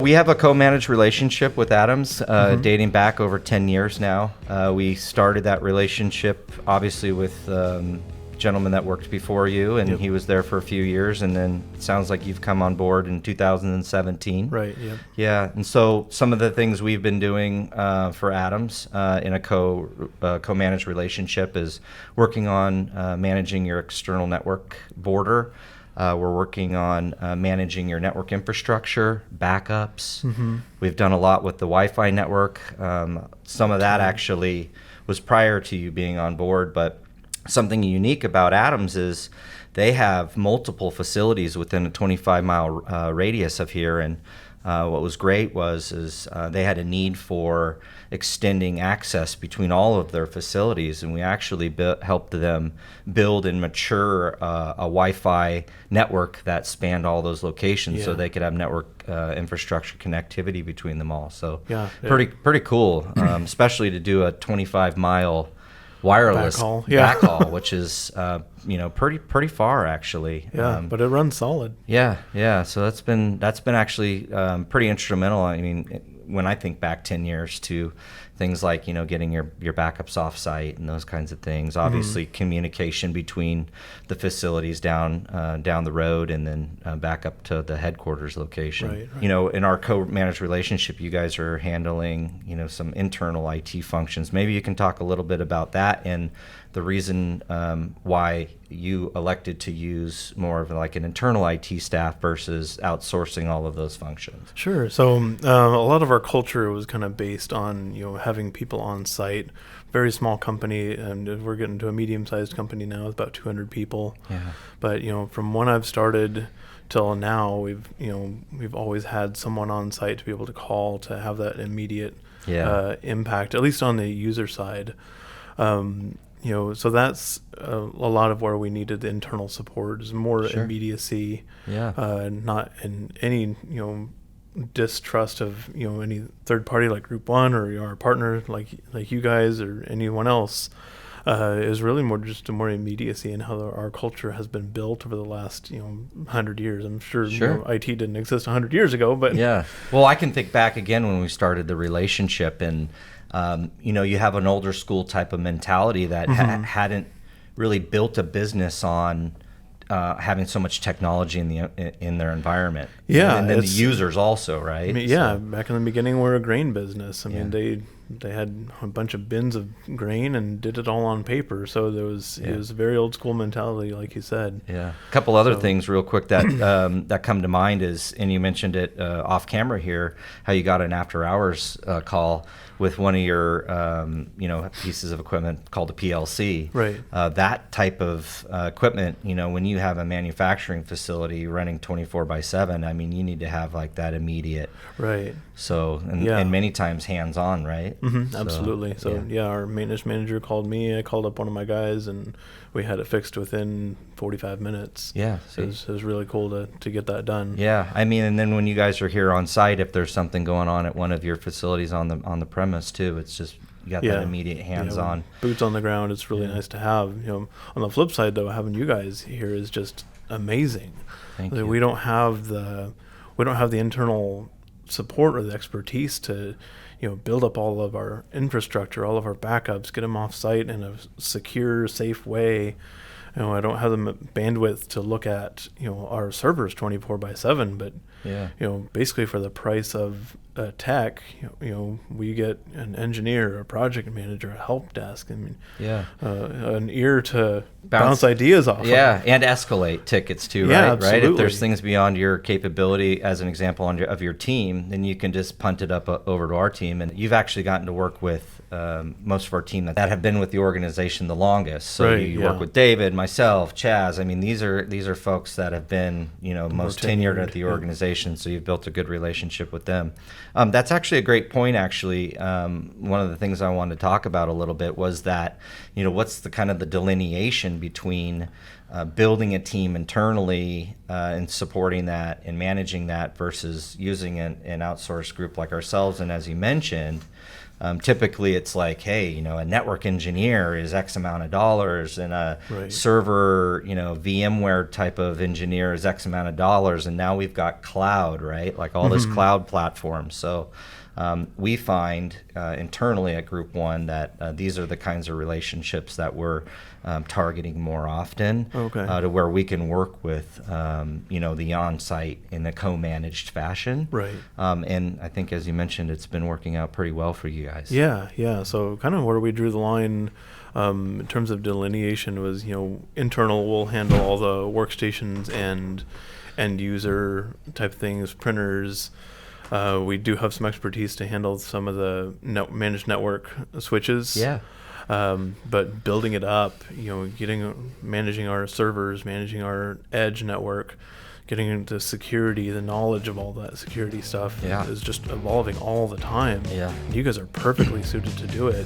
We have a co-managed relationship with Adams, dating back over 10 years now. We started that relationship, obviously, with a gentleman that worked before you, and he was there for a few years, and then it sounds like you've come on board in 2017. Right, yeah. Yeah, and so some of the things we've been doing for Adams in a co-managed relationship is working on managing your external network border. We're working on managing your network infrastructure, backups. We've done a lot with the Wi-Fi network. Some of that actually was prior to you being on board, but something unique about Adams is they have multiple facilities within a 25-mile radius of here, and what was great was they had a need for extending access between all of their facilities, and we actually helped them build and mature a Wi-Fi network that spanned all those locations, so they could have network infrastructure connectivity between them all. So pretty cool, especially to do a 25-mile wireless backhaul, which is pretty far actually. But it runs solid. So that's been actually pretty instrumental. I mean, when I think back 10 years to things like getting your backups off site and those kinds of things, obviously communication between the facilities down the road and then back up to the headquarters location. Right. In our co-managed relationship, you guys are handling some internal IT functions. Maybe you can talk a little bit about that and the reason why you elected to use more of like an internal IT staff versus outsourcing all of those functions. Sure. So a lot of our culture was kind of based on having people on site. Very small company, and we're getting to a medium-sized company now with about 200 people. Yeah. But from when I've started till now, we've always had someone on site to be able to call to have that immediate impact, at least on the user side. So that's a lot of where we needed the internal support, is more immediacy, not in any distrust of any third party like GroupOne or our partner like you guys or anyone else. Is really more just a more immediacy in how our culture has been built over the last 100 years. I'm sure IT didn't exist 100 years ago, but well, I can think back again when we started the relationship, and you have an older school type of mentality that hadn't really built a business on having so much technology in their environment. And then the users also, right? I mean, back in the beginning, we're a grain business. I mean, they had a bunch of bins of grain and did it all on paper. So it was a very old school mentality, like you said. Yeah. A couple other things real quick that that come to mind is, and you mentioned it off camera here, how you got an after hours call with one of your pieces of equipment called a PLC. Right. That type of equipment, when you have a manufacturing facility running 24/7, I mean, you need to have like that immediate. Right. So, and many times hands-on, right? Absolutely. So our maintenance manager called me. I called up one of my guys, and we had it fixed within 45 minutes. Yeah. So it was really cool to get that done. Yeah. I mean, and then when you guys are here on site, if there's something going on at one of your facilities on the premise too, it's just you got that immediate hands-on. Boots on the ground. It's really nice to have. On the flip side, though, having you guys here is just amazing. Thank you. We don't have the internal support or the expertise to build up all of our infrastructure, all of our backups, get them off site in a secure, safe way. I don't have the bandwidth to look at our servers 24/7, but basically for the price of a tech, we get an engineer, a project manager, a help desk. I mean, an ear to bounce ideas off. Yeah, and escalate tickets too, right? Absolutely. Right. If there's things beyond your capability, as an example, of your team, then you can just punt it up over to our team. And you've actually gotten to work with most of our team that have been with the organization the longest. So you work with David, myself, Chaz. I mean, these are folks that have been most tenured at the organization. So you've built a good relationship with them. That's actually a great point. Actually, one of the things I wanted to talk about a little bit was that what's the kind of the delineation between building a team internally and supporting that and managing that versus using an outsourced group like ourselves. And as you mentioned, typically it's like, hey, a network engineer is X amount of dollars, and a server, VMware type of engineer is X amount of dollars, and now we've got cloud, right? Like all this cloud platform. So we find internally at GroupOne that these are the kinds of relationships that we're targeting more often, to where we can work with the on-site in a co-managed fashion. Right. And I think, as you mentioned, it's been working out pretty well for you guys. Yeah. So kind of where we drew the line in terms of delineation was, internal will handle all the workstations and end user type things, printers. We do have some expertise to handle some of the managed network switches. Yeah. But building it up, managing our servers, managing our edge network, getting into security, the knowledge of all that security stuff is just evolving all the time. Yeah. You guys are perfectly suited to do it.